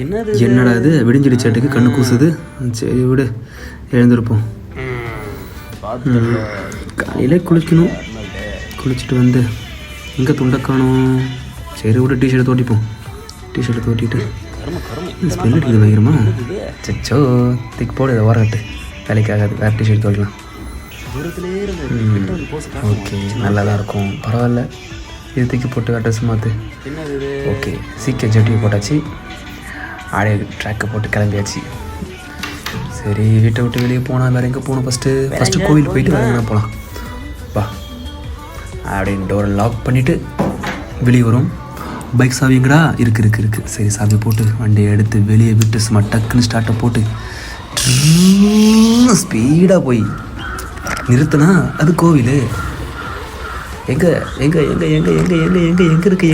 என்னடா இது விடிஞ்சிடுச்சாட்டுக்கு கண்ணு கூசுது. சரி விடு, எழுந்திருப்போம். காலையில் குளிக்கணும். குளிச்சுட்டு வந்து எங்கே துண்டை காணும். சரி விட டிஷர்ட்டை தோட்டிப்போம். டிஷர்ட்டை தோட்டிட்டு ஸ்மெல் அடிக்குது பயங்கரமா. சச்சோ திக்கு போடு, இதை ஓரகட்டு வேலைக்கு ஆகாது. வேறு டிஷர்ட் துவைக்கலாம். ஓகே நல்லா தான் இருக்கும், பரவாயில்ல. இது தூக்கி போட்டு வேறு ட்ரெஸ் மாற்று. ஓகே சீக்கிரம் ஜட்டியை போட்டாச்சு. ஆடைய ட்ராக்கை போட்டு கிளம்பியாச்சு. சரி வீட்டை விட்டு வெளியே போனால் வேறு எங்கே போகணும்? ஃபஸ்ட்டு கோவில் போயிட்டு வேறு எங்கே போகலாம் வா அப்படின்னு டோரை லாக் பண்ணிவிட்டு வெளியே வரும். பைக் சாவி எங்கடா? இருக்குது. சரி சாவி போட்டு வண்டியை எடுத்து வெளியே விட்டு சும்மா டக்குன்னு ஸ்டார்ட்டை போட்டு ஸ்பீடாக போய் நிறுத்தினா அது கோவில். எங்கே இருக்கு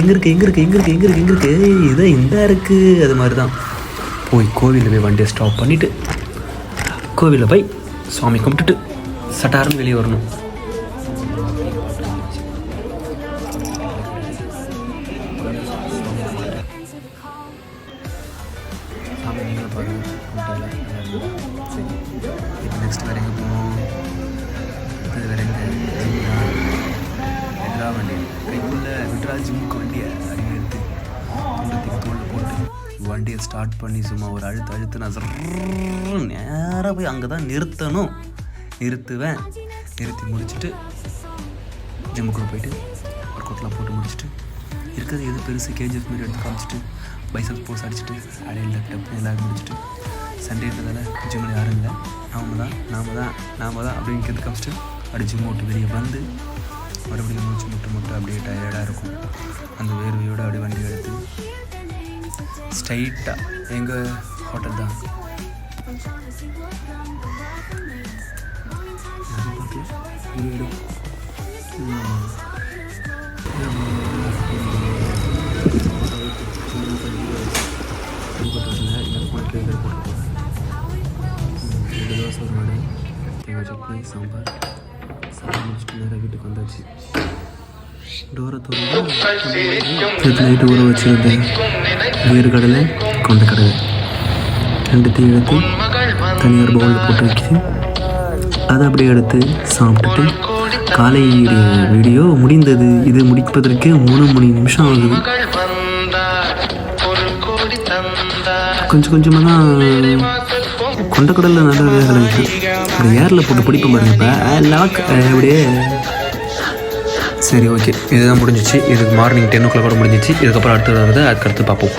இதை இந்த இருக்குது. அது மாதிரி தான் போய் கோவிலில் போய் வண்டியை ஸ்டாப் பண்ணிவிட்டு கோவிலில் போய் சுவாமி கும்பிட்டுட்டு சட்டார்னு வெளியே வரணும். சாமி நீங்களே பாருங்க. சரி இப்போ நெக்ஸ்ட் வேறு எங்கே போகணும்? அது வேறு எங்கே எல்லா வண்டியும் கைக்குள்ள விட்ராஜ் ஜிம்முக்கு வண்டியை அப்படியே எடுத்து துண்டத்துக்கு தோளில் போட்டு வண்டியை ஸ்டார்ட் பண்ணி சும்மா ஒரு அழுத்து நான் நேராக போய் அங்கே தான் நிறுத்துவேன். நிறுத்தி முடிச்சுட்டு ஜிம்முக்குள்ளே போயிட்டு ஒரு கொட்டெலாம் போட்டு முடிச்சுட்டு இருக்கிறது எது பெருசு கேஜிஎஃப் மாரி எடுத்து காமிச்சிட்டு பைசப்ஸ் போஸ் அடிச்சுட்டு அடையில் டப்பு எல்லோரும் முடிச்சுட்டு சண்டேன்றதால ஜிம்மில் யாரும் இல்லை, நாம தான் அப்படின்னு கேட்டு காமிச்சிட்டு அப்படி ஜிம் விட்டு வெளியே வந்து மறுபடியும் மூச்சு முட்டை அப்படியே டயர்டாக இருக்கும். அந்த வேர்வையோடு அப்படியே வண்டி எடுத்து ஸ்ட்ரைட்டாக எங்கள் ஹோட்டல் தான். தோசை ஒரு வடை, தேங்காய் சட்னி, சாம்பார் முடிச்சுட்டு நேராக வீட்டுக்கு வந்தாச்சு. டோரை திறந்து நைட்டு ஊற வச்சுருந்தேன் வேர்க்கடலை கொண்டக்கடலை ரெண்டுத்தையும் எடுத்து தனியார் பவுலில் போட்டு வச்சு அதை அப்படியே எடுத்து சாப்பிட்டுட்டு காலை வீடியோ முடிந்தது. இது முடிப்பதற்கு 3 நிமிஷம் ஆகுது. கொஞ்சமாக தான் கொண்டக்கடலில் நல்லா வேகலை. இந்த ஏரில் போட்டு பிடிப்போம் பாருங்க. இப்போ லாக் அப்படியே. சரி ஓகே, இதுதான் முடிஞ்சிச்சு. இதுக்கு மார்னிங் 10 o'clock முடிஞ்சிச்சு. இதுக்கப்புறம் அடுத்தது அதுக்கடுத்து பார்ப்போம்.